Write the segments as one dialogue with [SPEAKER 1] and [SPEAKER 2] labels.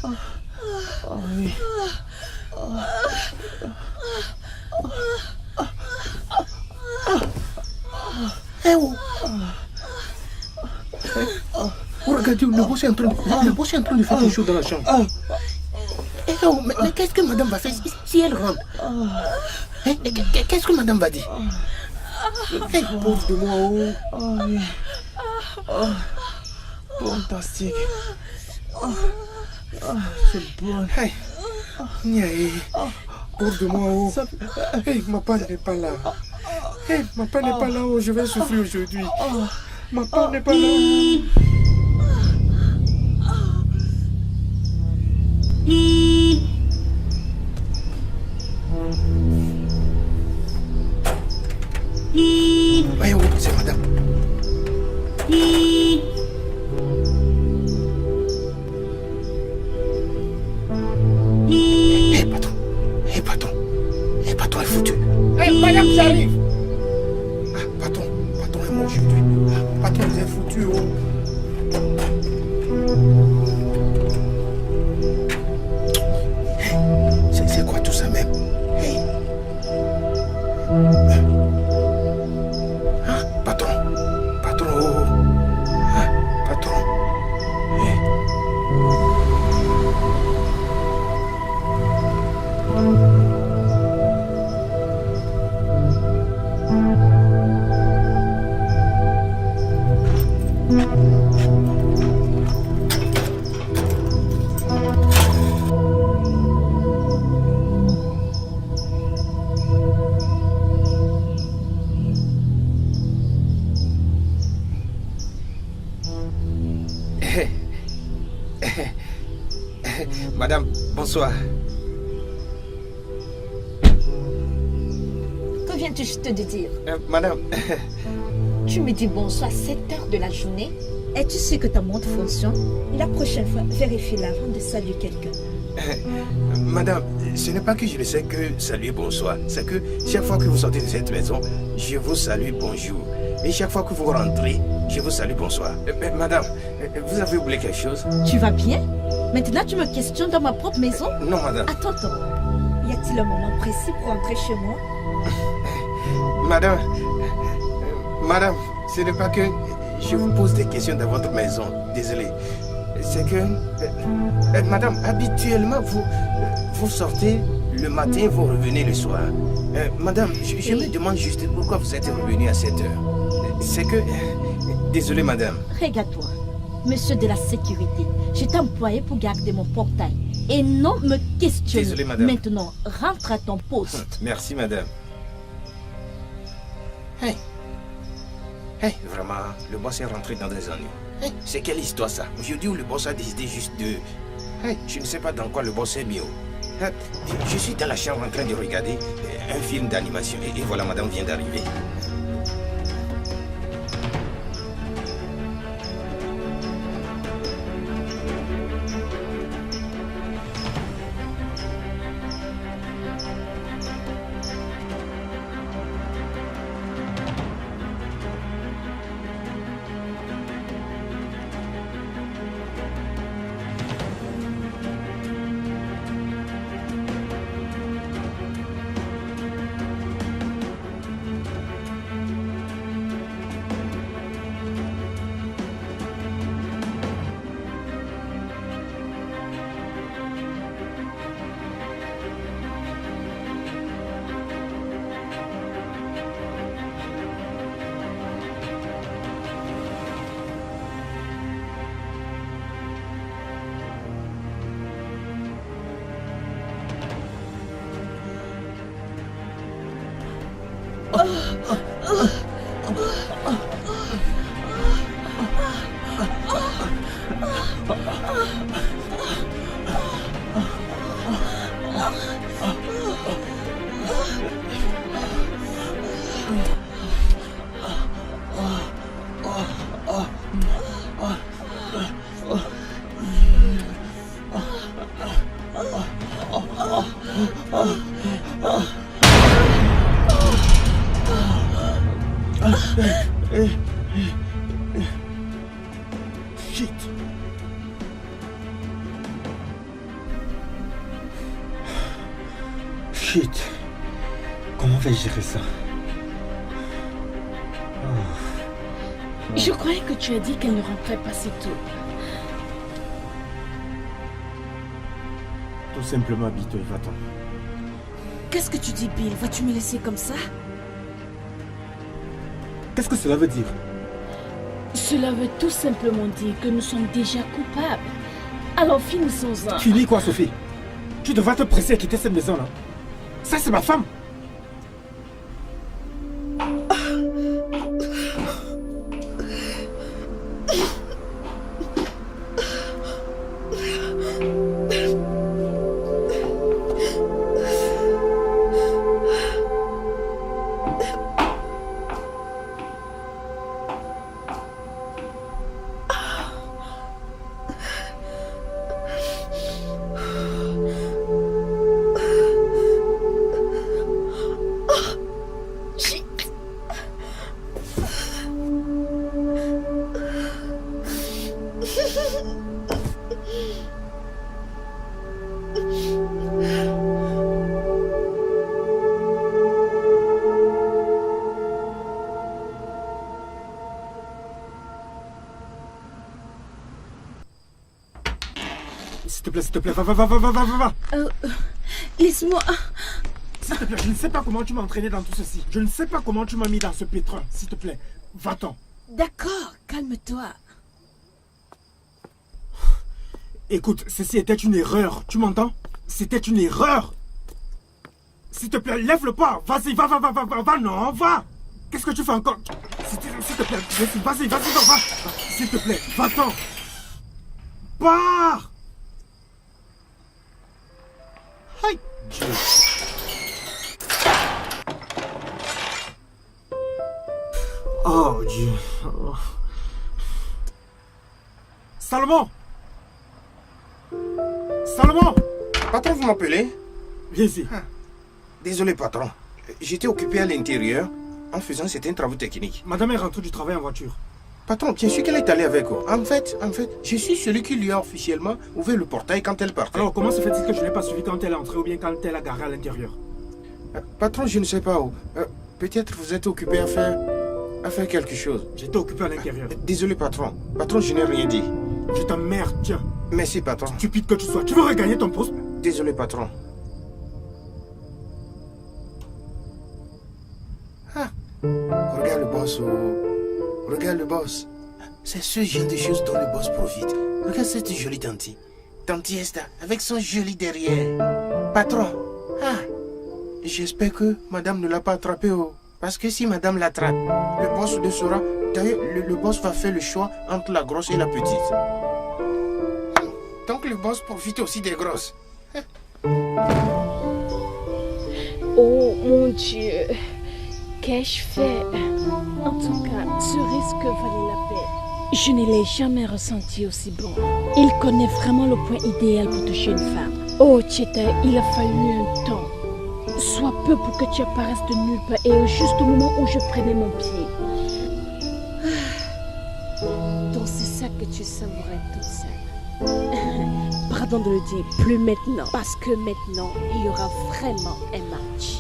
[SPEAKER 1] Oh oui.
[SPEAKER 2] Eh oh. Regardez, le boss est en train de faire quelque chose dans la chambre. Eh oh, mais qu'est-ce que madame va faire si elle rentre? Qu'est-ce que madame va dire? Eh, pauvre de moi, oh.
[SPEAKER 1] Oh oui. Fantastique. C'est bon.
[SPEAKER 2] Hey. Niaïe. Pauvre de moi, oh. Hey, ma part n'est pas là. Hey, ma part n'est pas là, oh. Je vais souffrir aujourd'hui. Ma part n'est pas là. Eh oh, c'est madame. Patron est foutu.
[SPEAKER 3] Madame, j'arrive.
[SPEAKER 2] Patron est mort aujourd'hui. Patron est foutu, oh. C'est quoi tout ça même? Patron, oh. Patron.
[SPEAKER 4] Madame, bonsoir.
[SPEAKER 5] Que viens-tu juste de dire?
[SPEAKER 4] Madame...
[SPEAKER 5] Tu me dis bonsoir à 7 heures de la journée? Es-tu sûr que ta montre fonctionne? La prochaine fois, vérifie-la avant de saluer quelqu'un.
[SPEAKER 4] Madame, ce n'est pas que je ne sais que saluer bonsoir. C'est que chaque fois que vous sortez de cette maison, je vous salue bonjour. Et chaque fois que vous rentrez, je vous salue bonsoir. Madame, vous avez oublié quelque chose?
[SPEAKER 5] Tu vas bien? Maintenant, tu me questionnes dans ma propre maison?
[SPEAKER 4] Non, madame.
[SPEAKER 5] Attends. Y a-t-il un moment précis pour rentrer chez moi?
[SPEAKER 4] Madame, ce n'est pas que je vous pose des questions dans votre maison. Désolé. C'est que... madame, habituellement, vous sortez le matin, vous revenez le soir. Madame, je me demande juste pourquoi vous êtes revenu à cette heure. C'est que... désolé, madame.
[SPEAKER 5] Regarde-toi, monsieur de la sécurité. Je t'ai employé pour garder mon portail. Et non me questionner.
[SPEAKER 4] Désolé, madame.
[SPEAKER 5] Maintenant, rentre à ton poste.
[SPEAKER 4] Merci, madame. Vraiment, le boss est rentré dans des ennuis. C'est quelle histoire ça? Aujourd'hui où le boss a décidé juste de... je ne sais pas dans quoi le boss est mis. Je suis dans la chambre en train de regarder un film d'animation et voilà, madame vient d'arriver.
[SPEAKER 2] Shit.
[SPEAKER 3] Shit. Comment vais-je gérer ça?
[SPEAKER 6] Je croyais que tu as dit qu'elle ne rentrait pas si tôt.
[SPEAKER 3] Tout simplement habitué, va-t'en.
[SPEAKER 6] Qu'est-ce que tu dis, Bill? Vas-tu me laisser comme ça?
[SPEAKER 3] Qu'est-ce que cela veut dire?
[SPEAKER 6] Cela veut tout simplement dire que nous sommes déjà coupables. Alors finissons-en.
[SPEAKER 3] Finis quoi, Sophie? Tu devrais te presser à quitter cette maison-là. Ça, c'est ma femme. S'il te plaît, va.
[SPEAKER 6] Laisse-moi.
[SPEAKER 3] S'il te plaît, je ne sais pas comment tu m'as entraîné dans tout ceci. Je ne sais pas comment tu m'as mis dans ce pétrin. S'il te plaît, va-t'en.
[SPEAKER 6] D'accord, calme-toi.
[SPEAKER 3] Écoute, ceci était une erreur. Tu m'entends? C'était une erreur. S'il te plaît, lève le pas. Vas-y, va, non, va. Qu'est-ce que tu fais encore? S'il te plaît, vas-y, va. S'il te plaît, va-t'en. Pars. Aïe, Dieu. Oh, Dieu. Oh. Salomon!
[SPEAKER 4] Patron, vous m'appelez?
[SPEAKER 3] Viens ici.
[SPEAKER 4] Désolé, patron. J'étais occupé à l'intérieur en faisant certains travaux techniques.
[SPEAKER 3] Madame est rentrée du travail en voiture.
[SPEAKER 4] Patron, bien sûr qu'elle est allée avec vous. En fait, je suis celui qui lui a officiellement ouvert le portail quand elle partait.
[SPEAKER 3] Alors, comment se fait-il que je ne l'ai pas suivi quand elle est entrée ou bien quand elle a garé à l'intérieur?
[SPEAKER 4] Patron, je ne sais pas où. Peut-être vous êtes occupé à faire quelque chose.
[SPEAKER 3] J'étais occupé à l'intérieur.
[SPEAKER 4] Désolé, patron. Patron, je n'ai rien dit.
[SPEAKER 3] Je t'emmerde, tiens.
[SPEAKER 4] Merci, patron.
[SPEAKER 3] Stupide que tu sois. Tu veux regagner ton poste?
[SPEAKER 4] Désolé, patron. Regarde le boss. Regarde le boss. C'est ce genre de choses dont le boss profite. Regarde cette jolie tantie. Tantie Esther, avec son joli derrière. Patron. J'espère que madame ne l'a pas attrapé. Parce que si madame l'attrape, le boss le saura. D'ailleurs, le boss va faire le choix entre la grosse et la petite. Donc le boss profite aussi des grosses.
[SPEAKER 6] Oh mon Dieu. Qu'ai-je fait? En tout cas, ce risque valait la peine. Je ne l'ai jamais ressenti aussi bon. Il connaît vraiment le point idéal pour toucher une femme. Oh Cheta, il a fallu un temps. Soit peu pour que tu apparaisses de nulle part et au juste moment où je prenais mon pied. Donc c'est ça que tu savourais toute seule. Pardon de le dire, plus maintenant. Parce que maintenant, il y aura vraiment un match.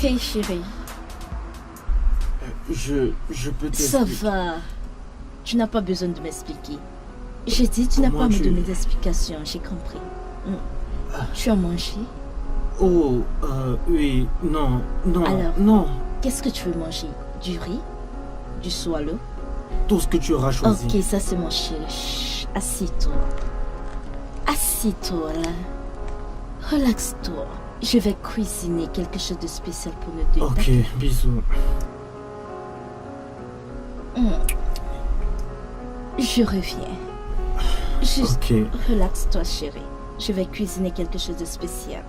[SPEAKER 6] Hey chérie.
[SPEAKER 3] Je peux t'expliquer.
[SPEAKER 5] Ça va. Tu n'as pas besoin de m'expliquer. J'ai dit, tu n'as pas à me donner d'explications, j'ai compris. Tu as mangé?
[SPEAKER 3] Oh, oui, non.
[SPEAKER 5] Alors,
[SPEAKER 3] non.
[SPEAKER 5] Qu'est-ce que tu veux manger? Du riz? Du swallow?
[SPEAKER 3] Tout ce que tu auras choisi.
[SPEAKER 5] Ok, ça c'est mon chéri. Chut, assieds-toi. Assis-toi là. Relaxe-toi. Je vais cuisiner quelque chose de spécial pour nous deux.
[SPEAKER 3] Ok, bisous.
[SPEAKER 5] Je reviens. Juste
[SPEAKER 3] Ok.
[SPEAKER 5] relaxe-toi, chérie. Je vais cuisiner quelque chose de spécial.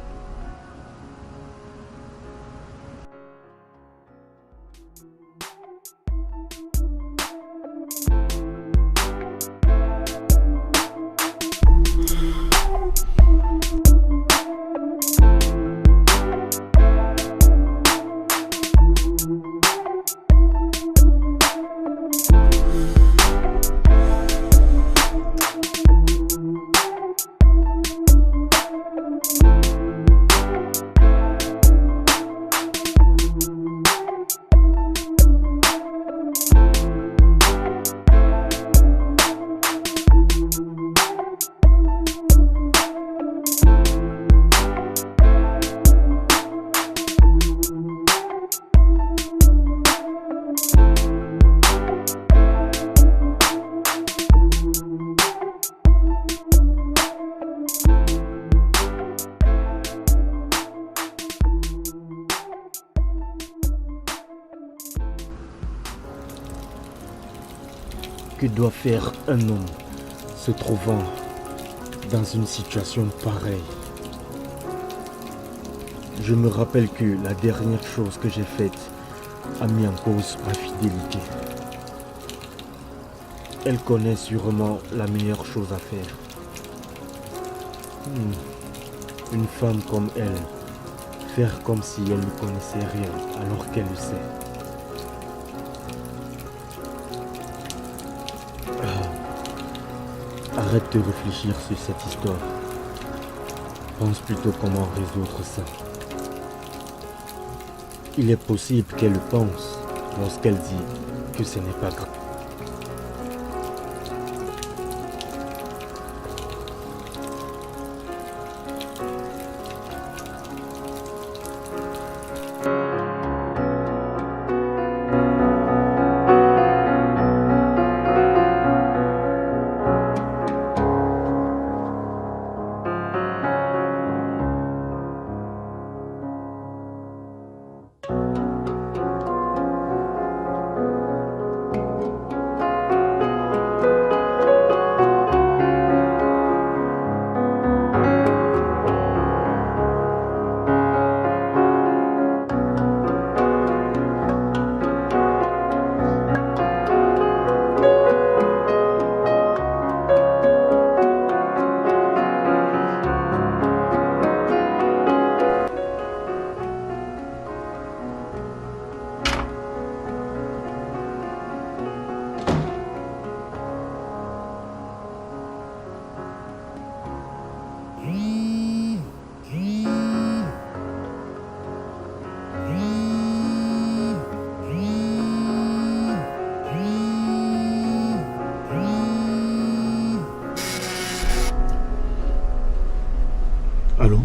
[SPEAKER 7] Que doit faire un homme se trouvant dans une situation pareille? Je me rappelle que la dernière chose que j'ai faite a mis en cause ma fidélité. Elle connaît sûrement la meilleure chose à faire. Une femme comme elle, faire comme si elle ne connaissait rien alors qu'elle le sait. Arrête de réfléchir sur cette histoire. Pense plutôt comment résoudre ça. Il est possible qu'elle le pense lorsqu'elle dit que ce n'est pas grave.
[SPEAKER 3] Allô?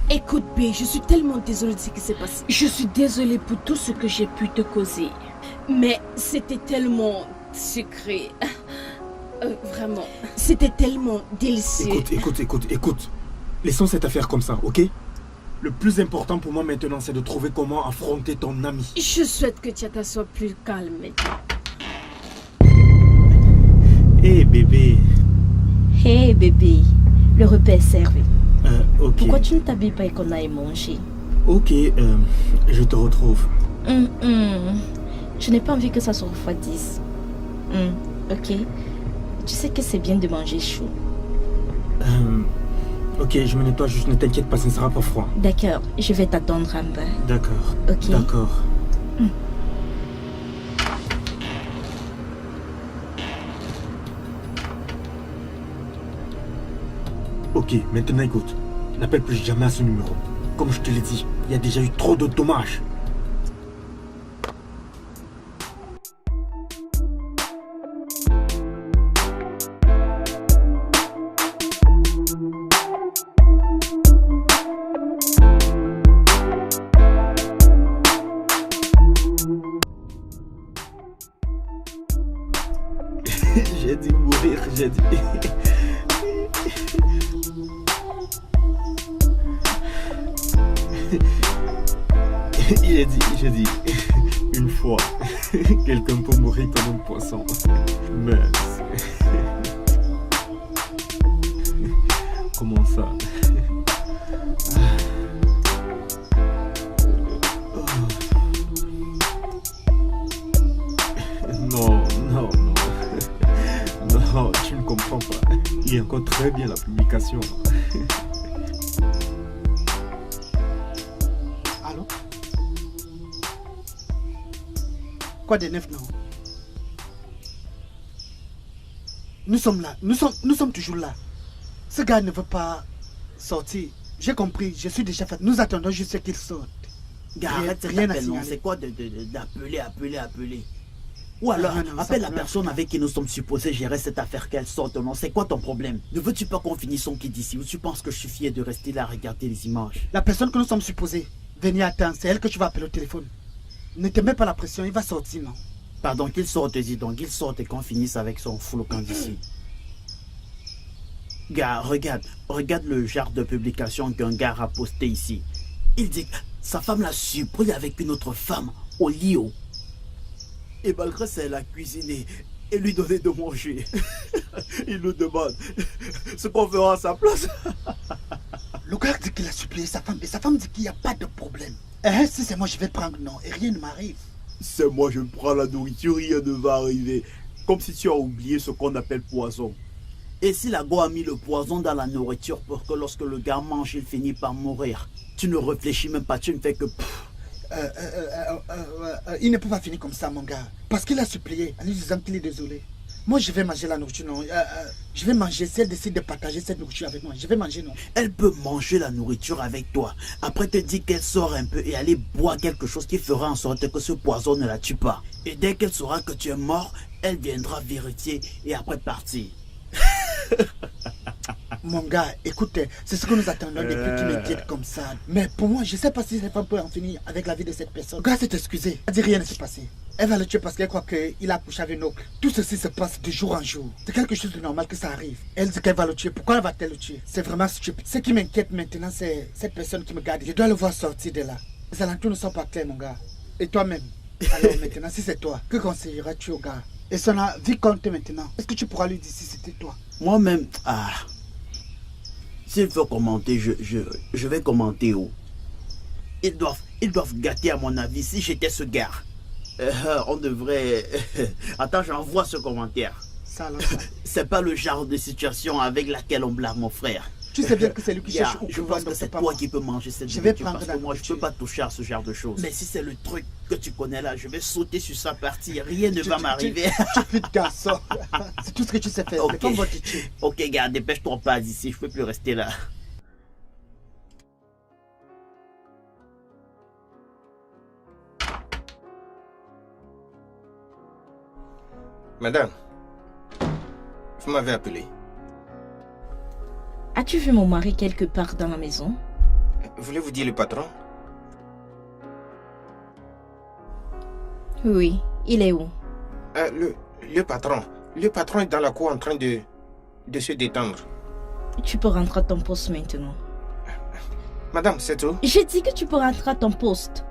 [SPEAKER 6] Écoute, B, je suis tellement désolée de ce qui s'est passé. Je suis désolée pour tout ce que j'ai pu te causer. Mais c'était tellement sucré. Vraiment. C'était tellement délicieux.
[SPEAKER 3] Écoute. Laissons cette affaire comme ça, ok? Le plus important pour moi maintenant, c'est de trouver comment affronter ton ami.
[SPEAKER 6] Je souhaite que Tchata soit plus calme maintenant.
[SPEAKER 3] Hé bébé.
[SPEAKER 5] Hey bébé, le repas est servi.
[SPEAKER 3] Ok.
[SPEAKER 5] Pourquoi tu ne t'habilles pas et qu'on aille manger?
[SPEAKER 3] Ok, je te retrouve.
[SPEAKER 5] Je n'ai pas envie que ça se refroidisse. Ok. Tu sais que c'est bien de manger chaud.
[SPEAKER 3] Ok, je me nettoie juste, ne t'inquiète pas, ça ne sera pas froid.
[SPEAKER 5] D'accord, je vais t'attendre en bas.
[SPEAKER 3] D'accord.
[SPEAKER 5] Ok.
[SPEAKER 3] D'accord. Ok, maintenant écoute. N'appelle plus jamais à ce numéro. Comme je te l'ai dit, il y a déjà eu trop de dommages. J'ai dû mourir, j'ai dû...
[SPEAKER 7] J'ai dit, une fois, quelqu'un peut mourir comme un poisson. Mais comment ça? Non, non, non. Non, tu ne comprends pas. Il y a encore très bien la publication.
[SPEAKER 8] Allô? Quoi de neuf, non? Nous sommes là, nous sommes toujours là. Ce gars ne veut pas sortir. J'ai compris, je suis déjà fait. Nous attendons juste qu'il sorte.
[SPEAKER 9] Gars, arrête cet appel, non. C'est quoi d'appeler? Ou alors, appelle la personne avec qui nous sommes supposés gérer cette affaire qu'elle sorte, non. C'est quoi ton problème? Ne veux-tu pas qu'on finisse son kit d'ici ou tu penses que je suis fier de rester là à regarder les images?
[SPEAKER 8] La personne que nous sommes supposés venir attendre, c'est elle que tu vas appeler au téléphone. Ne te mets pas la pression, il va sortir, non.
[SPEAKER 9] Pardon, qu'il sorte, dis donc, qu'il sorte et qu'on finisse avec son flocon d'ici. Gars, regarde le genre de publication qu'un gars a posté ici. Il dit que sa femme l'a surpris avec une autre femme au lit. Et malgré ça, elle a cuisiné et lui donné de manger. Il nous demande ce qu'on fera à sa place.
[SPEAKER 8] Le gars dit qu'il a supplié sa femme et sa femme dit qu'il n'y a pas de problème. Si c'est moi, je vais prendre, non, et rien ne m'arrive.
[SPEAKER 10] C'est moi, je prends la nourriture, rien ne va arriver. Comme si tu as oublié ce qu'on appelle poison.
[SPEAKER 9] Et si la go a mis le poison dans la nourriture pour que lorsque le gars mange, il finit par mourir, tu ne réfléchis même pas, tu ne fais que...
[SPEAKER 8] Il ne peut pas finir comme ça, mon gars. Parce qu'il a supplié en lui disant qu'il est désolé. Moi, je vais manger la nourriture, non. Je vais manger. Si elle décide de partager cette nourriture avec moi, je vais manger, non.
[SPEAKER 9] Elle peut manger la nourriture avec toi. Après te dire qu'elle sort un peu et aller boire quelque chose qui fera en sorte que ce poison ne la tue pas. Et dès qu'elle saura que tu es mort, elle viendra vérifier et après partir.
[SPEAKER 8] Mon gars, écoute, c'est ce que nous attendons depuis qu'il m'inquiète comme ça. Mais pour moi, je ne sais pas si cette femme peut en finir avec la vie de cette personne. Le gars s'est excusé. Elle dit rien ne s'est passé. Elle va le tuer parce qu'elle croit qu'il a accouché avec une autre. Tout ceci se passe de jour en jour. C'est quelque chose de normal que ça arrive. Elle dit qu'elle va le tuer. Pourquoi elle va-t-elle le tuer? C'est vraiment stupide. Ce qui m'inquiète maintenant, c'est cette personne qui me garde. Je dois le voir sortir de là. Les alentours ne sont pas clairs, mon gars. Et toi-même? Alors maintenant, si c'est toi, que conseilleras-tu au gars? Et son vie compte maintenant. Est-ce que tu pourras lui dire si c'était toi?
[SPEAKER 9] Moi-même, s'il veut commenter, je vais commenter où? Ils doivent gâter à mon avis. Si j'étais ce gars, on devrait... Attends, j'envoie ce commentaire. C'est pas le genre de situation avec laquelle on blâme mon frère.
[SPEAKER 8] Tu sais bien que c'est lui qui cherche.
[SPEAKER 9] Je pense que c'est toi qui peux manger cette nourriture parce que moi je peux pas toucher à ce genre de choses. Mais si c'est le truc que tu connais là, je vais sauter sur sa partie, rien ne va m'arriver.
[SPEAKER 8] Tu es garçon. C'est tout ce que tu sais faire.
[SPEAKER 9] Ok gars, dépêche-toi pas d'ici, je peux plus rester là.
[SPEAKER 4] Madame, vous m'avez appelé.
[SPEAKER 5] As-tu vu mon mari quelque part dans la maison?
[SPEAKER 4] Voulez-vous dire le patron?
[SPEAKER 5] Oui, il est où?
[SPEAKER 4] Le patron. Le patron est dans la cour en train de se détendre.
[SPEAKER 5] Tu peux rentrer à ton poste maintenant.
[SPEAKER 4] Madame, c'est tout?
[SPEAKER 5] J'ai dit que tu peux rentrer à ton poste.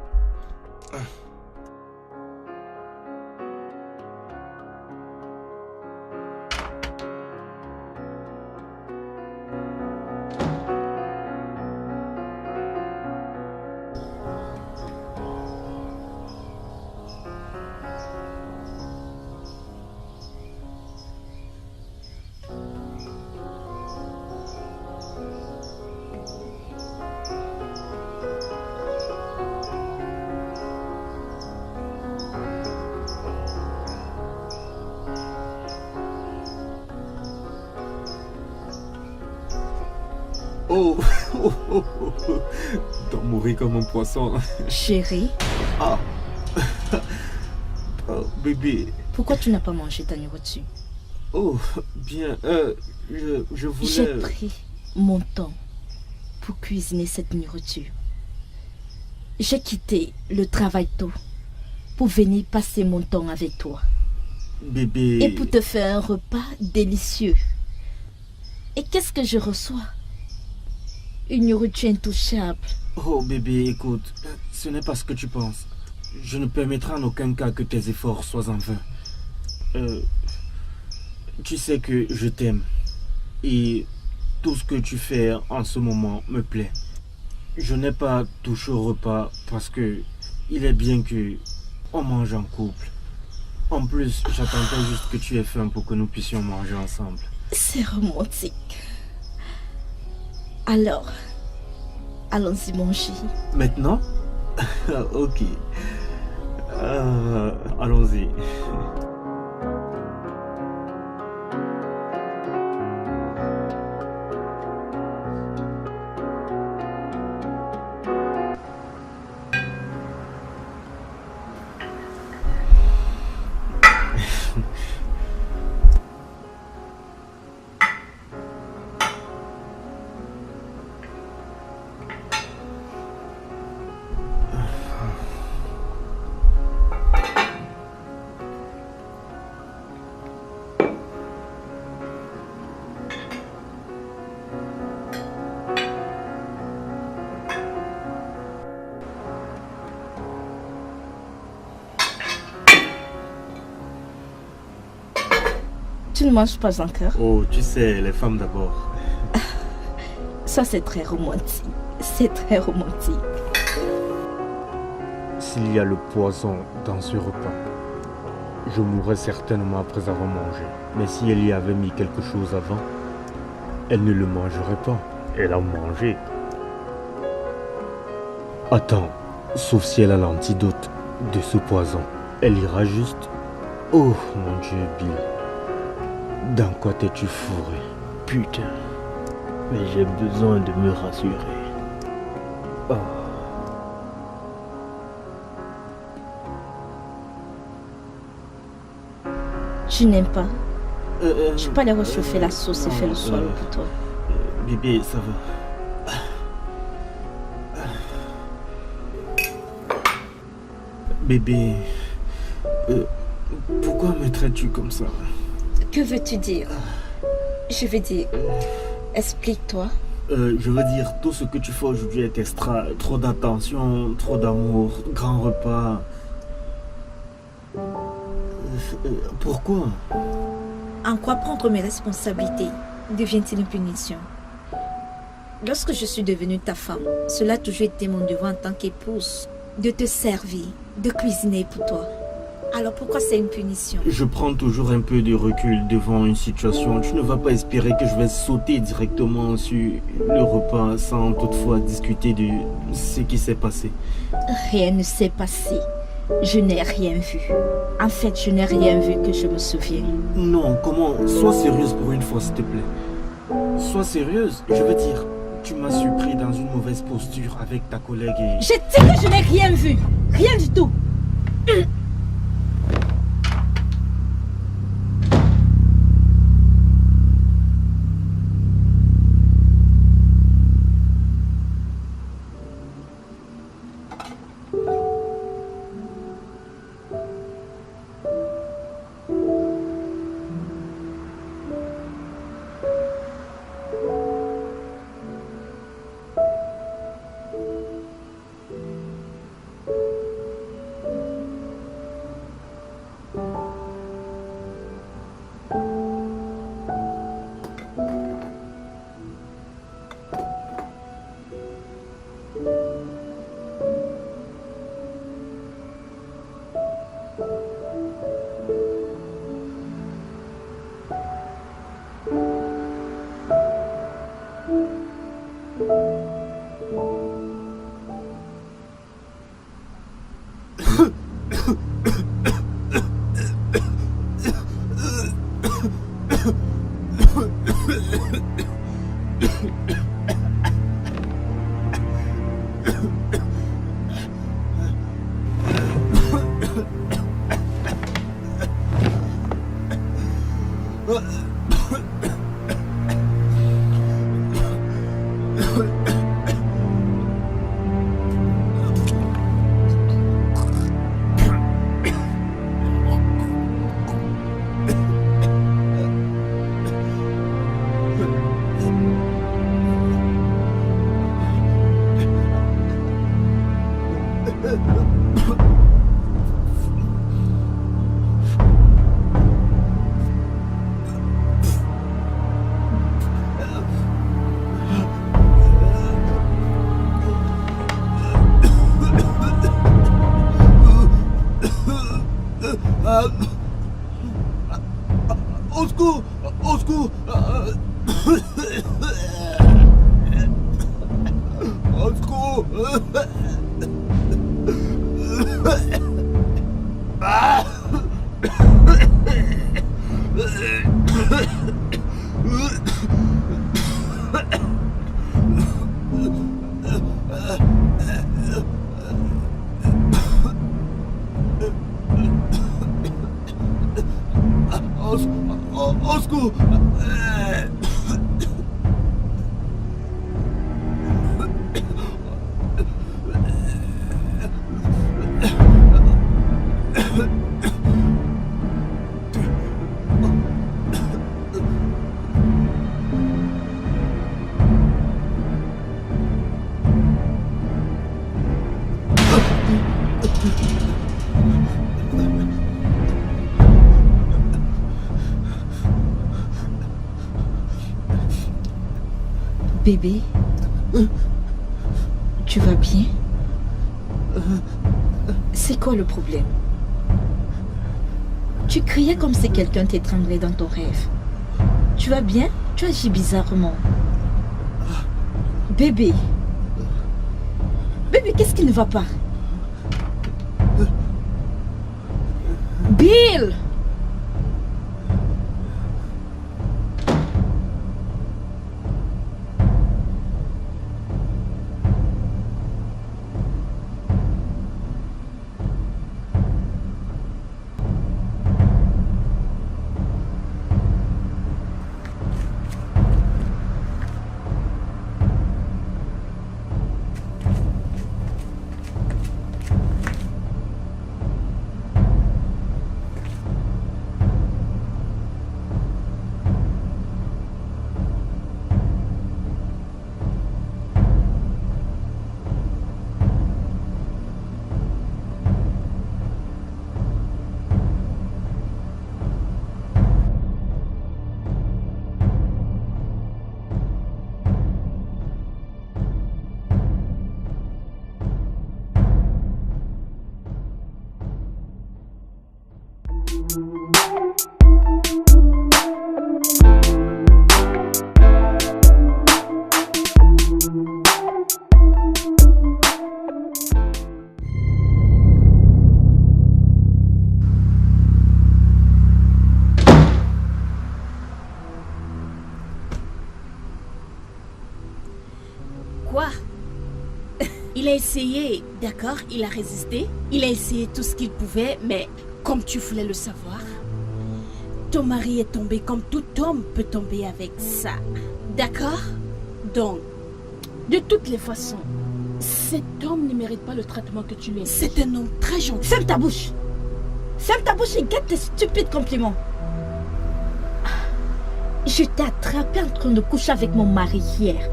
[SPEAKER 7] T'as mouru comme un poisson.
[SPEAKER 5] Chérie.
[SPEAKER 7] Bébé.
[SPEAKER 5] Pourquoi tu n'as pas mangé ta nourriture?
[SPEAKER 7] Oh, bien. Je voulais...
[SPEAKER 5] J'ai pris mon temps pour cuisiner cette nourriture. J'ai quitté le travail tôt pour venir passer mon temps avec toi.
[SPEAKER 7] Bébé.
[SPEAKER 5] Et pour te faire un repas délicieux. Et qu'est-ce que je reçois? Une nourriture intouchable.
[SPEAKER 7] Oh bébé, écoute, ce n'est pas ce que tu penses. Je ne permettrai en aucun cas que tes efforts soient en vain. Tu sais que je t'aime. Et tout ce que tu fais en ce moment me plaît. Je n'ai pas touché au repas parce que il est bien que on mange en couple. En plus, j'attendais juste que tu aies faim pour que nous puissions manger ensemble.
[SPEAKER 5] C'est romantique. Alors, allons-y manger.
[SPEAKER 7] Maintenant? Ok. Allons-y.
[SPEAKER 5] Tu ne manges pas encore?
[SPEAKER 7] Oh, tu sais, les femmes d'abord.
[SPEAKER 5] Ça, c'est très romantique. C'est très romantique.
[SPEAKER 7] S'il y a le poison dans ce repas, je mourrais certainement après avoir mangé. Mais si elle y avait mis quelque chose avant, elle ne le mangerait pas. Elle a mangé. Attends, sauf si elle a l'antidote de ce poison. Elle ira juste... Oh mon Dieu, Bill. Dans quoi t'es-tu fourré?
[SPEAKER 11] Putain, mais j'ai besoin de me rassurer. Oh.
[SPEAKER 5] Tu n'aimes pas? Je peux aller réchauffer la sauce et faire le soir pour toi.
[SPEAKER 7] Bébé, ça va. Bébé, pourquoi me traites-tu comme ça?
[SPEAKER 5] Que veux-tu dire? Je veux dire, explique-toi.
[SPEAKER 7] Je veux dire, tout ce que tu fais aujourd'hui est extra. Trop d'attention, trop d'amour, grand repas. Pourquoi?
[SPEAKER 5] En quoi prendre mes responsabilités devient-il une punition? Lorsque je suis devenue ta femme, cela a toujours été mon devoir en tant qu'épouse, de te servir, de cuisiner pour toi. Alors pourquoi c'est une punition?
[SPEAKER 7] Je prends toujours un peu de recul devant une situation. Tu ne vas pas espérer que je vais sauter directement sur le repas sans toutefois discuter de ce qui s'est passé.
[SPEAKER 5] Rien ne s'est passé. Je n'ai rien vu. En fait, je n'ai rien vu que je me souvienne.
[SPEAKER 7] Non, comment? Sois sérieuse pour une fois, s'il te plaît. Sois sérieuse, je veux dire. Tu m'as surpris dans une mauvaise posture avec ta collègue et...
[SPEAKER 5] Je dis que je n'ai rien vu. Rien du tout.
[SPEAKER 10] Au secours.
[SPEAKER 5] Bébé, tu vas bien? C'est quoi le problème? Tu criais comme si quelqu'un t'étranglait dans ton rêve. Tu vas bien? Tu agis bizarrement. Bébé. Bébé, qu'est-ce qui ne va pas? Bill!
[SPEAKER 6] Quoi? Il a essayé, d'accord, il a résisté. Il a essayé tout ce qu'il pouvait, mais comme tu voulais le savoir, ton mari est tombé comme tout homme peut tomber avec ça. D'accord? Donc, de toutes les façons, cet homme ne mérite pas le traitement que tu lui as. C'est un homme très gentil.
[SPEAKER 5] Ferme ta bouche! Ferme ta bouche et garde tes stupides compliments. Je t'ai attrapé en train de coucher avec mon mari hier.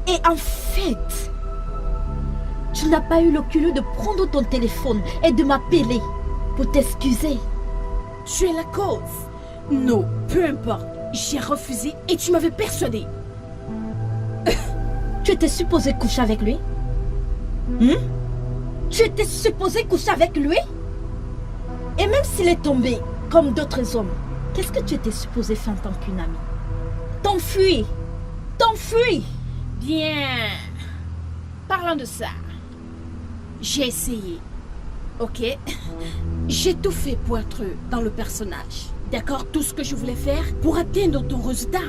[SPEAKER 5] Et en fait, tu n'as pas eu le culot de prendre ton téléphone et de m'appeler pour t'excuser.
[SPEAKER 6] Tu es la cause. Non, peu importe. J'ai refusé et tu m'avais persuadé.
[SPEAKER 5] Tu étais supposé coucher avec lui? Tu étais supposé coucher avec lui? Et même s'il est tombé comme d'autres hommes, qu'est-ce que tu étais supposé faire en tant qu'une amie? T'enfuir! T'enfuir!
[SPEAKER 6] Bien. Parlons de ça. J'ai essayé. Ok? J'ai tout fait pour être dans le personnage. D'accord? Tout ce que je voulais faire pour atteindre ton résultat.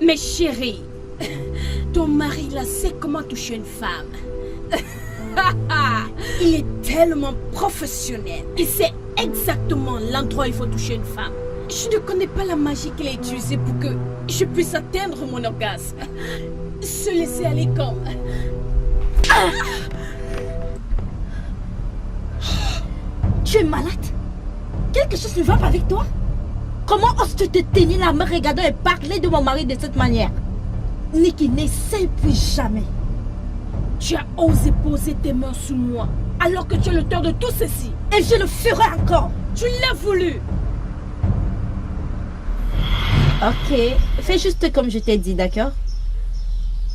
[SPEAKER 6] Mais chérie, ton mari là sait comment toucher une femme. Il est tellement professionnel. Il sait exactement l'endroit où il faut toucher une femme. Je ne connais pas la magie qu'il a utilisée pour que je puisse atteindre mon orgasme. Se laisser aller comme...
[SPEAKER 5] Tu es malade? Quelque chose ne va pas avec toi? Comment oses-tu te tenir la main regardant et parler de mon mari de cette manière? Nikki, n'essaie plus jamais.
[SPEAKER 6] Tu as osé poser tes mains sous moi alors que tu as le tort de tout ceci.
[SPEAKER 5] Et je le ferai encore.
[SPEAKER 6] Tu l'as voulu.
[SPEAKER 5] Ok, fais juste comme je t'ai dit, d'accord?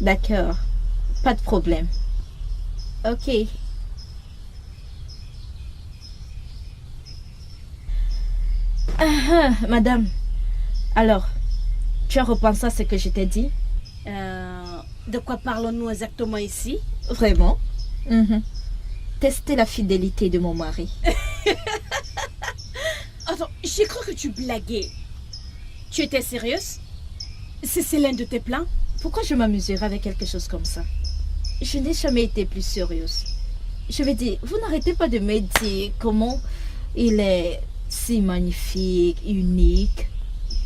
[SPEAKER 5] D'accord, pas de problème. Ok. Madame, alors, tu as repensé à ce que je t'ai dit?
[SPEAKER 6] De quoi parlons-nous exactement ici?
[SPEAKER 5] Vraiment? Tester la fidélité de mon mari.
[SPEAKER 6] Attends, j'ai cru que tu blaguais. Tu étais sérieuse? C'est l'un de tes plans?
[SPEAKER 5] Pourquoi je m'amuserais avec quelque chose comme ça? Je n'ai jamais été plus sérieuse. Je veux dire, vous n'arrêtez pas de me dire comment il est si magnifique, unique,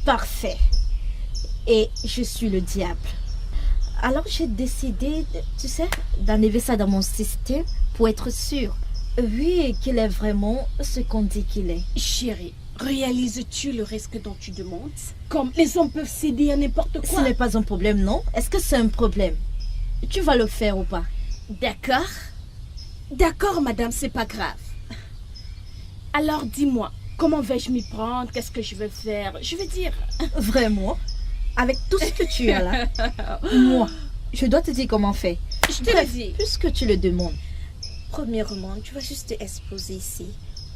[SPEAKER 5] parfait. Et je suis le diable. Alors j'ai décidé, tu sais, d'enlever ça dans mon système pour être sûre. Oui, qu'il est vraiment ce qu'on dit qu'il est.
[SPEAKER 6] Chérie, réalises-tu le risque dont tu demandes? Comme les hommes peuvent céder à n'importe quoi.
[SPEAKER 5] Ce n'est pas un problème, non? Est-ce que c'est un problème? Tu vas le faire ou pas?
[SPEAKER 6] D'accord. D'accord, madame, c'est pas grave. Alors dis-moi, comment vais-je m'y prendre? Qu'est-ce que je vais faire? Je veux dire...
[SPEAKER 5] Vraiment? Avec tout ce que tu as là? Moi, je dois te dire comment faire.
[SPEAKER 6] Je te le dis.
[SPEAKER 5] Puisque tu le demandes. Premièrement, tu vas juste te exposer ici.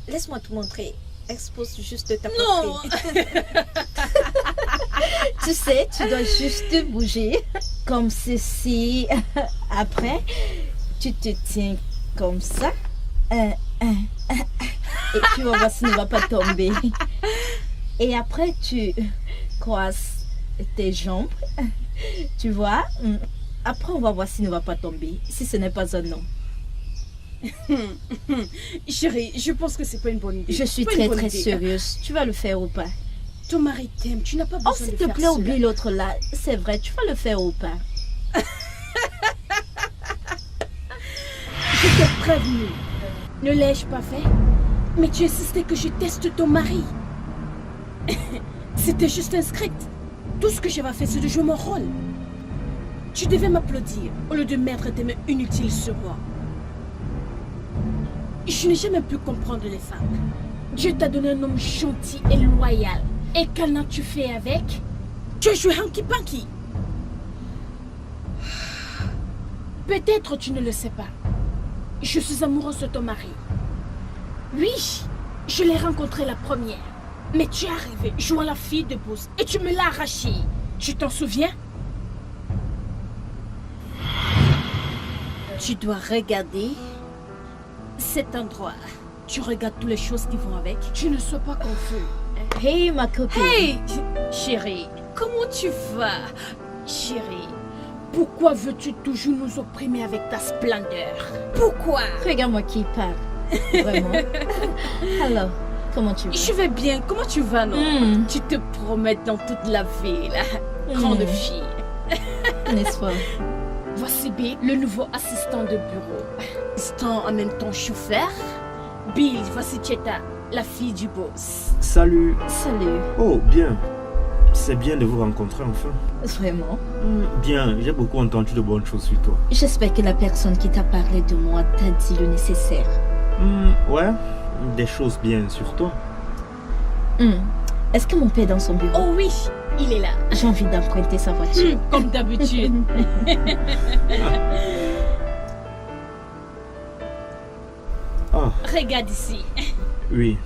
[SPEAKER 5] Laisse-moi te montrer. Expose juste ta poitrine. Tu sais, tu dois juste bouger comme ceci. Après, tu te tiens comme ça. Et tu vas voir si tu ne vas pas tomber. Et après, tu croises tes jambes. Tu vois? Après, on va voir si tu ne vas pas tomber. Si ce n'est pas un non.
[SPEAKER 6] Chérie, je pense que c'est pas une bonne idée.
[SPEAKER 5] Je suis très sérieuse. Tu vas le faire ou pas?
[SPEAKER 6] Ton mari t'aime, tu n'as pas besoin de faire
[SPEAKER 5] cela. Oh, s'il te plaît, oublie l'autre là. C'est vrai, tu vas le faire ou pas?
[SPEAKER 6] Je t'ai prévenu. Ne l'ai-je pas fait? Mais tu insistais que je teste ton mari. C'était juste un script. Tout ce que j'avais fait, c'est de jouer mon rôle. Tu devais m'applaudir au lieu de mettre tes mains inutiles sur moi. Je n'ai jamais pu comprendre les femmes. Dieu t'a donné un homme gentil et loyal. Et qu'en as-tu fait avec? Tu as joué hanky-panky. Peut-être tu ne le sais pas. Je suis amoureuse de ton mari. Oui, je l'ai rencontré la première. Mais tu es arrivée jouant la fille de boss et tu me l'as arrachée. Tu t'en souviens? Tu dois regarder cet endroit. Tu regardes toutes les choses qui vont avec. Tu ne sois pas confus.
[SPEAKER 5] Hey, ma copine.
[SPEAKER 6] Hey, chérie, comment tu vas? Chérie, pourquoi veux-tu toujours nous opprimer avec ta splendeur? Pourquoi?
[SPEAKER 5] Regarde-moi qui parle. Vraiment. Alors, comment tu vas?
[SPEAKER 6] Je vais bien. Comment tu vas, non? Tu te promets dans toute la ville. Grande fille.
[SPEAKER 5] N'est-ce pas?
[SPEAKER 6] Voici Bill, le nouveau assistant de bureau. Assistant en même temps chauffeur. Bill, voici Cheta, la fille du boss.
[SPEAKER 7] Salut.
[SPEAKER 5] Salut.
[SPEAKER 7] Oh, bien. C'est bien de vous rencontrer enfin.
[SPEAKER 5] Vraiment?
[SPEAKER 7] Bien, j'ai beaucoup entendu de bonnes choses sur toi.
[SPEAKER 5] J'espère que la personne qui t'a parlé de moi t'a dit le nécessaire.
[SPEAKER 7] Ouais, des choses bien sur toi.
[SPEAKER 5] Est-ce que mon père est dans son bureau?
[SPEAKER 6] Oh oui, il est là.
[SPEAKER 5] J'ai envie d'emprunter sa voiture.
[SPEAKER 6] Comme d'habitude.
[SPEAKER 7] Ah.
[SPEAKER 6] Regarde ici.
[SPEAKER 7] Oui.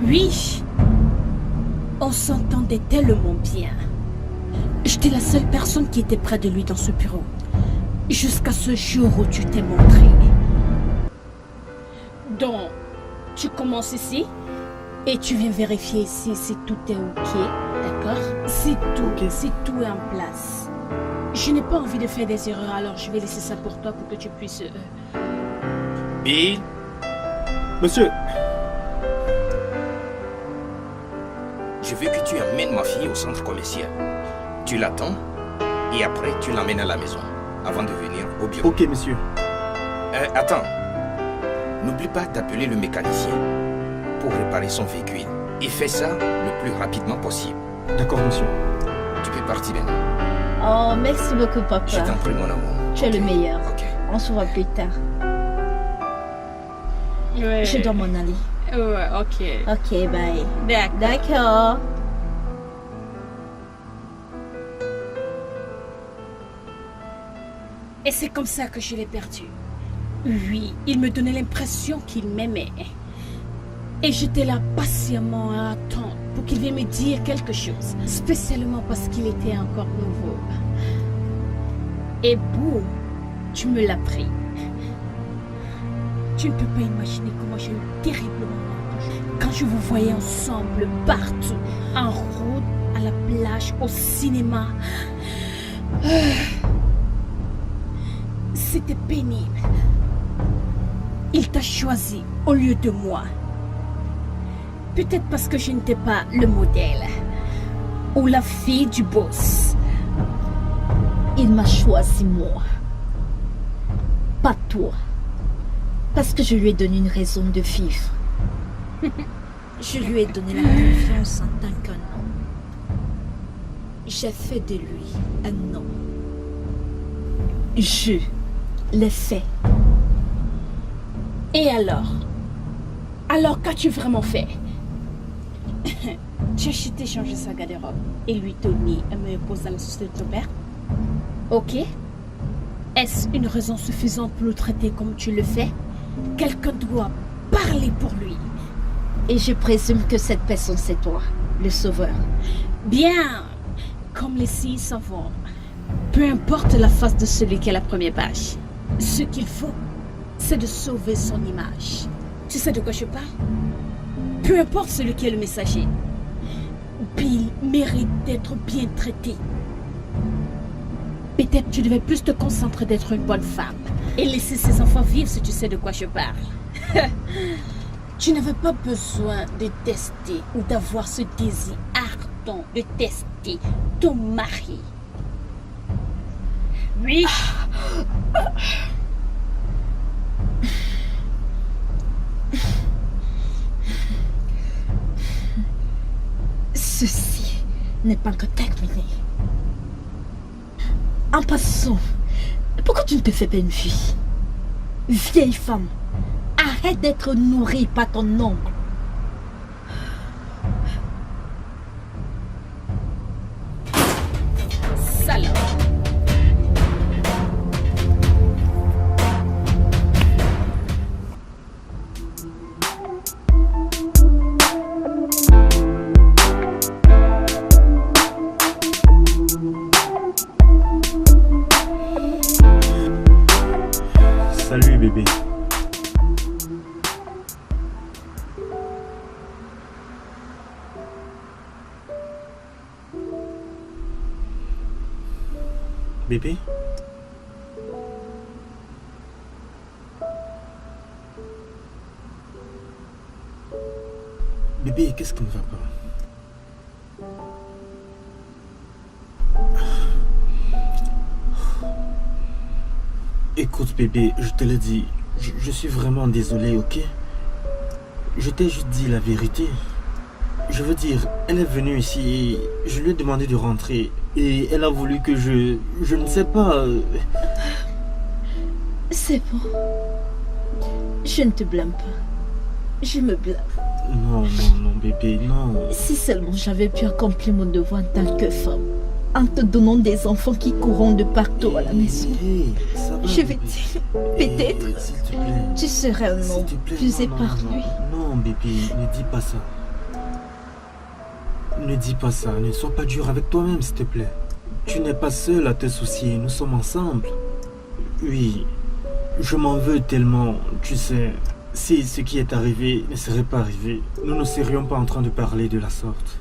[SPEAKER 6] Oui, on s'entendait tellement bien. J'étais la seule personne qui était près de lui dans ce bureau. Jusqu'à ce jour où tu t'es montré. Donc, tu commences ici et tu viens vérifier ici si tout est ok, d'accord? Si tout est en place. Je n'ai pas envie de faire des erreurs, alors je vais laisser ça pour toi pour que tu puisses...
[SPEAKER 4] Bill?
[SPEAKER 7] Monsieur.
[SPEAKER 4] Je veux que tu amènes ma fille au centre commercial. Tu l'attends et après tu l'emmènes à la maison avant de venir au bureau.
[SPEAKER 7] Ok, monsieur.
[SPEAKER 4] Attends. N'oublie pas d'appeler le mécanicien pour réparer son véhicule. Et fais ça le plus rapidement possible.
[SPEAKER 7] D'accord, monsieur.
[SPEAKER 4] Tu peux partir maintenant.
[SPEAKER 5] Oh, merci beaucoup, papa.
[SPEAKER 4] Je t'en prie, mon amour.
[SPEAKER 5] Tu es le meilleur.
[SPEAKER 4] Ok.
[SPEAKER 5] On se voit plus tard.
[SPEAKER 6] Ouais.
[SPEAKER 5] Je dois m'en aller.
[SPEAKER 6] Ouais, ok.
[SPEAKER 5] Ok, bye.
[SPEAKER 6] D'accord. Et c'est comme ça que je l'ai perdu. Oui, il me donnait l'impression qu'il m'aimait. Et j'étais là patiemment à attendre. pour qu'il vienne me dire quelque chose, spécialement parce qu'il était encore nouveau. Et boum, tu me l'as pris. Tu ne peux pas imaginer comment j'ai eu terriblement mal quand je vous voyais ensemble partout, en route, à la plage, au cinéma. C'était pénible. Il t'a choisi au lieu de moi. Peut-être parce que je n'étais pas le modèle ou la fille du boss.
[SPEAKER 5] Il m'a choisi moi, pas toi, parce que je lui ai donné une raison de vivre. Je lui ai donné la confiance en tant qu'un homme. J'ai fait de lui un homme. Je l'ai fait.
[SPEAKER 6] Et alors? Alors qu'as-tu vraiment fait? Tu as acheté changer sa garde-robe et lui donner un meilleur poste dans la société de ton père? Ok. Est-ce une raison suffisante pour le traiter comme tu le fais? Quelqu'un doit parler pour lui.
[SPEAKER 5] Et je présume que cette personne c'est toi, le sauveur.
[SPEAKER 6] Bien. Comme les signes savants. Peu importe la face de celui qui est à la première page. Ce qu'il faut, c'est de sauver son image. Tu sais de quoi je parle? Peu importe celui qui est le messager. Bill mérite d'être bien traité. Peut-être tu devais plus te concentrer d'être une bonne femme et laisser ses enfants vivre si tu sais de quoi je parle. Tu n'avais pas besoin de tester ou d'avoir ce désir ardent de tester ton mari. Oui.
[SPEAKER 5] Ceci n'est pas encore terminé. En passant, pourquoi tu ne te fais pas une vie? Vieille femme, arrête d'être nourrie par ton oncle.
[SPEAKER 6] Salope.
[SPEAKER 7] Salut bébé. Bébé? Bébé, qu'est-ce qui ne va pas? Écoute bébé, je te l'ai dit, je suis vraiment désolé, ok? Je t'ai juste dit la vérité. Je veux dire, elle est venue ici et je lui ai demandé de rentrer. Et elle a voulu que je ne sais pas...
[SPEAKER 5] C'est bon. Je ne te blâme pas. Je me blâme.
[SPEAKER 7] Non, non, non bébé, non.
[SPEAKER 5] Si seulement j'avais pu accomplir mon devoir en tant que femme, en te donnant des enfants qui courront de partout à la maison.
[SPEAKER 7] Ça va,
[SPEAKER 5] Je vais dire, peut-être,
[SPEAKER 7] s'il te plaît.
[SPEAKER 5] tu serais un homme
[SPEAKER 7] S'il te plaît,
[SPEAKER 5] plus
[SPEAKER 7] non,
[SPEAKER 5] épargné.
[SPEAKER 7] Non, bébé, ne dis pas ça. Ne dis pas ça, ne sois pas dur avec toi-même, s'il te plaît. Tu n'es pas seul à te soucier, nous sommes ensemble. Oui, je m'en veux tellement, tu sais. Si ce qui est arrivé ne serait pas arrivé, nous ne serions pas en train de parler de la sorte.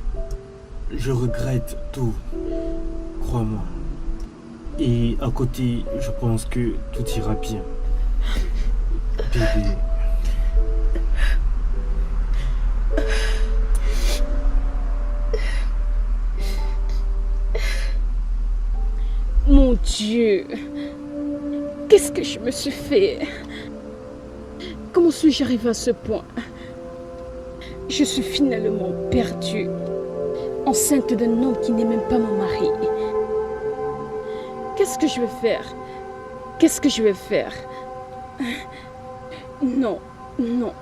[SPEAKER 7] Je regrette tout, crois-moi. Et à côté, je pense que tout ira bien. Bébé.
[SPEAKER 6] Mon Dieu, qu'est-ce que je me suis fait? Comment suis-je arrivée à ce point? Je suis finalement perdue, enceinte d'un homme qui n'est même pas mon mari. Qu'est-ce que je vais faire? Qu'est-ce que je vais faire? Non, non,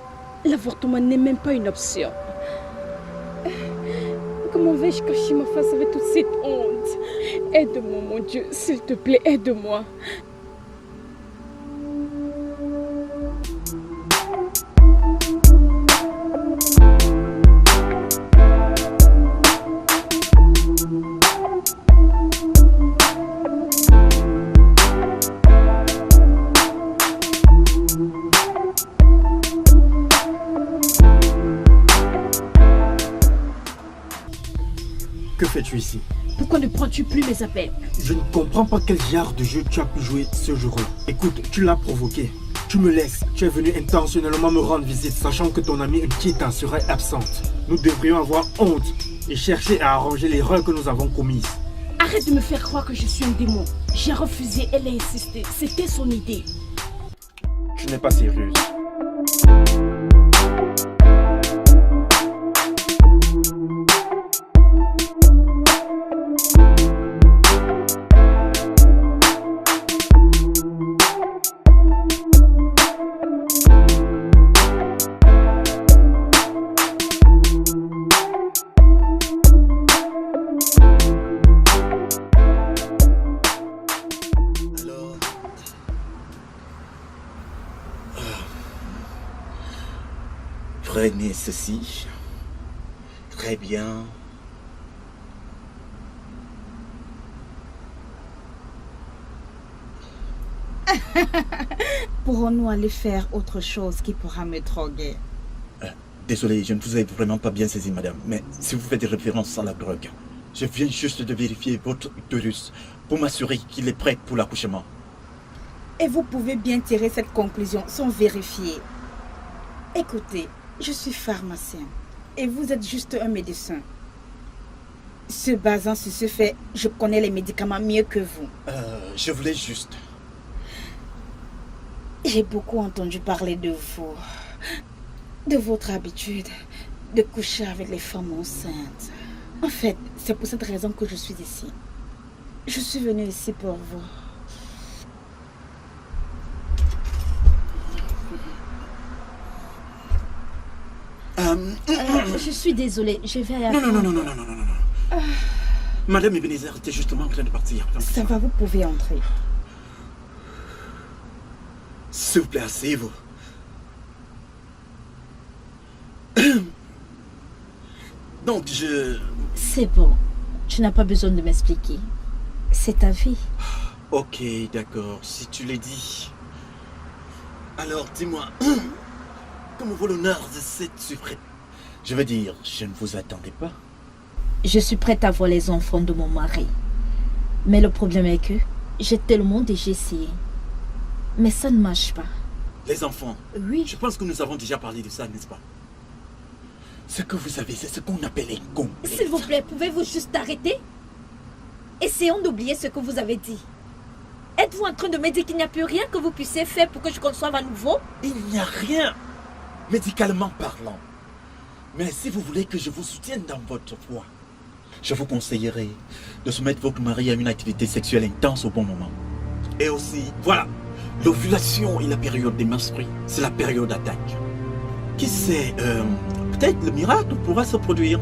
[SPEAKER 6] l'avortement n'est même pas une option. Comment vais-je cacher ma face avec toute cette honte? Aide-moi, mon Dieu, s'il te plaît, aide-moi.
[SPEAKER 7] Que fais-tu ici?
[SPEAKER 6] Pourquoi ne prends-tu plus mes appels?
[SPEAKER 7] Je ne comprends pas quel genre de jeu tu as pu jouer ce jour-là. Écoute, tu l'as provoqué. Tu me laisses. Tu es venu intentionnellement me rendre visite, sachant que ton amie Nkita serait absente. Nous devrions avoir honte et chercher à arranger l'erreur que nous avons commise.
[SPEAKER 6] Arrête de me faire croire que je suis un démon. J'ai refusé, elle a insisté. C'était son idée.
[SPEAKER 3] Tu n'es pas sérieuse.
[SPEAKER 8] Prenez ceci. Très bien.
[SPEAKER 12] Pourrons-nous aller faire autre chose qui pourra me droguer?
[SPEAKER 8] Désolé, je ne vous ai vraiment pas bien saisi, madame. Mais si vous faites référence à la drogue, je viens juste de vérifier votre utérus pour m'assurer qu'il est prêt pour l'accouchement.
[SPEAKER 12] Et vous pouvez bien tirer cette conclusion sans vérifier. Écoutez, je suis pharmacien et vous êtes juste un médecin. Se basant sur ce fait, je connais les médicaments mieux que vous.
[SPEAKER 8] Je voulais juste...
[SPEAKER 12] J'ai beaucoup entendu parler de vous, de votre habitude de coucher avec les femmes enceintes. En fait, c'est pour cette raison que je suis ici. Je suis venue ici pour vous.
[SPEAKER 5] Je suis désolée, je vais aller...
[SPEAKER 8] Non. Madame Ebenezer était justement en train de partir.
[SPEAKER 12] Ça va, vous pouvez entrer.
[SPEAKER 8] S'il vous plaît, asseyez-vous. Donc,
[SPEAKER 5] C'est bon, tu n'as pas besoin de m'expliquer. C'est ta vie.
[SPEAKER 8] Ok, d'accord, si tu l'as dit. Alors, dis-moi, comment vaut l'honneur de cette surprise? Je veux dire, je ne vous attendais pas.
[SPEAKER 5] Je suis prête à voir les enfants de mon mari. Mais le problème est que j'ai tellement déjà essayé. Mais ça ne marche pas.
[SPEAKER 8] Les enfants?
[SPEAKER 5] Oui.
[SPEAKER 8] Je pense que nous avons déjà parlé de ça, n'est-ce pas? Ce que vous avez, c'est ce qu'on appelle un complexe.
[SPEAKER 5] S'il vous plaît, pouvez-vous juste arrêter? Essayons d'oublier ce que vous avez dit. Êtes-vous en train de me dire qu'il n'y a plus rien que vous puissiez faire pour que je conçoive à nouveau?
[SPEAKER 8] Il n'y a rien, médicalement parlant. Mais si vous voulez que je vous soutienne dans votre foi, je vous conseillerais de soumettre votre mari à une activité sexuelle intense au bon moment. Et aussi, voilà, l'ovulation et la période des menstrues, c'est la période d'attaque. Qui sait, peut-être le miracle pourra se produire.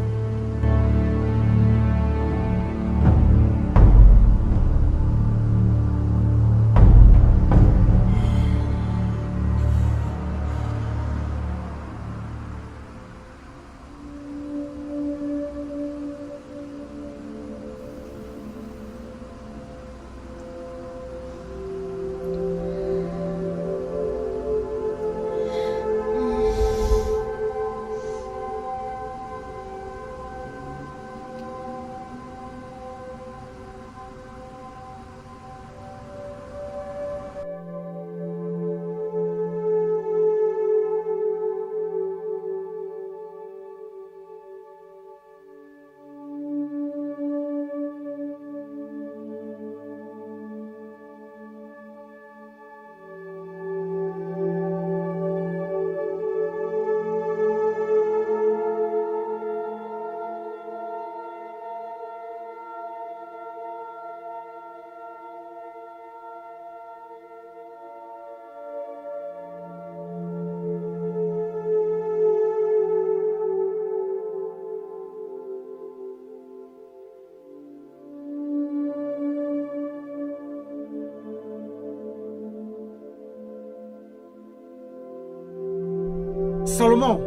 [SPEAKER 3] Salomon!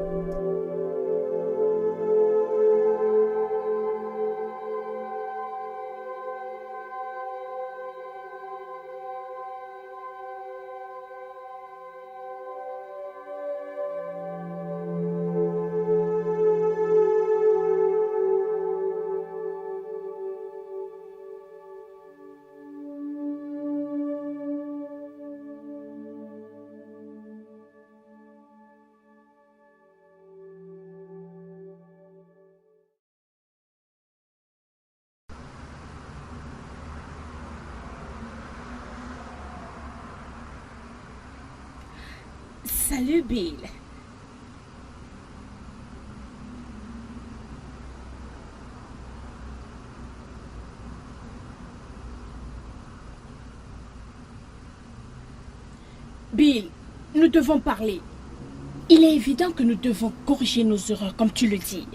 [SPEAKER 6] Salut Bill. Bill, nous devons parler. Il est évident que nous devons corriger nos erreurs, comme tu le dis.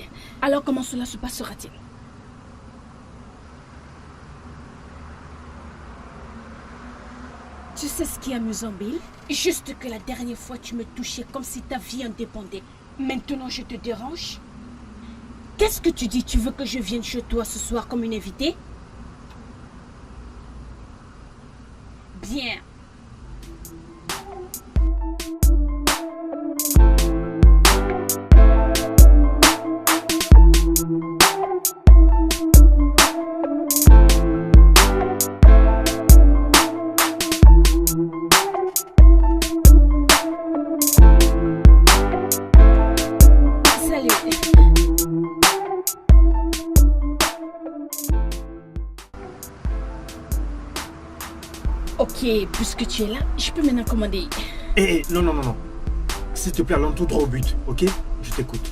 [SPEAKER 6] Alors comment cela se passera-t-il? Tu sais ce qui est amusant, Bill? Juste que la dernière fois, tu me touchais comme si ta vie en dépendait. Maintenant, je te dérange? Qu'est-ce que tu dis? Tu veux que je vienne chez toi ce soir comme une invitée? Bien. Ok, puisque tu es là, je peux maintenant commander.
[SPEAKER 3] Non, non, non, non. S'il te plaît, allons tout droit au but, ok? Je t'écoute.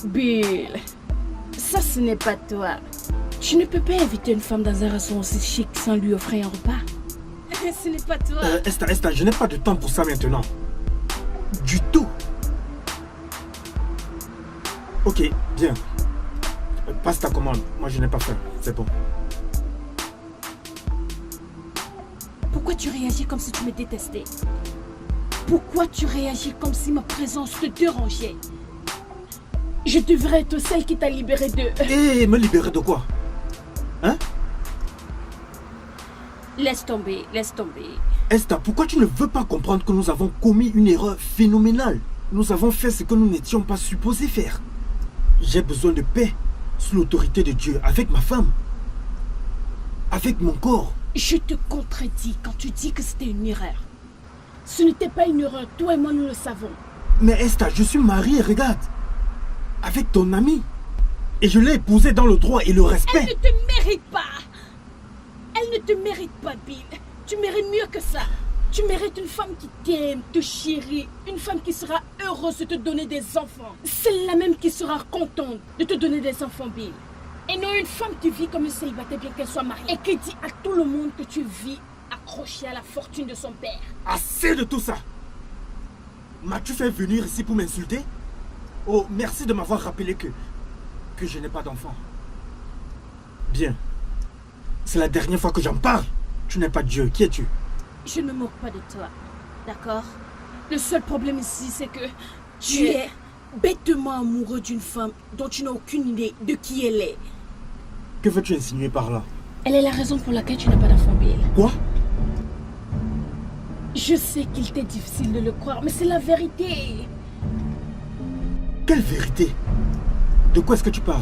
[SPEAKER 6] Bill, ça ce n'est pas toi. Tu ne peux pas inviter une femme dans un restaurant aussi chic sans lui offrir un repas. Ce n'est pas toi.
[SPEAKER 3] Esther, je n'ai pas de temps pour ça maintenant. Du tout. Ok, bien. Passe ta commande. Moi, je n'ai pas faim. C'est bon.
[SPEAKER 6] Pourquoi tu réagis comme si tu me détestais? Pourquoi tu réagis comme si ma présence te dérangeait? Je devrais être celle qui t'a libéré de...
[SPEAKER 3] Me libérer de quoi? Hein?
[SPEAKER 6] Laisse tomber, laisse tomber.
[SPEAKER 3] Esther, pourquoi tu ne veux pas comprendre que nous avons commis une erreur phénoménale? Nous avons fait ce que nous n'étions pas supposés faire. J'ai besoin de paix, sous l'autorité de Dieu, avec ma femme, avec mon corps.
[SPEAKER 6] Je te contredis quand tu dis que c'était une erreur. Ce n'était pas une erreur, toi et moi nous le savons.
[SPEAKER 3] Mais Esther, je suis marié, regarde. Avec ton ami. Et je l'ai épousée dans le droit et le respect.
[SPEAKER 6] Elle ne te mérite pas. Elle ne te mérite pas, Bill. Tu mérites mieux que ça. Tu mérites une femme qui t'aime, te chérit. Une femme qui sera heureuse de te donner des enfants. Celle-là même qui sera contente de te donner des enfants, Bill. Et non une femme qui vit comme une célibataire bien qu'elle soit mariée. Et qui dit à tout le monde que tu vis accrochée à la fortune de son père.
[SPEAKER 3] Assez de tout ça. M'as-tu fait venir ici pour m'insulter? Oh, merci de m'avoir rappelé que je n'ai pas d'enfant. Bien. C'est la dernière fois que j'en parle. Tu n'es pas Dieu. Qui es-tu?
[SPEAKER 6] Je ne me moque pas de toi. D'accord? Le seul problème ici, c'est que tu es bêtement amoureux d'une femme dont tu n'as aucune idée de qui elle est.
[SPEAKER 3] Que veux-tu insinuer par là?
[SPEAKER 6] Elle est la raison pour laquelle tu n'as pas d'enfant, Bill.
[SPEAKER 3] Quoi?
[SPEAKER 6] Je sais qu'il t'est difficile de le croire, mais c'est la vérité.
[SPEAKER 3] Quelle vérité? De quoi est-ce que tu parles?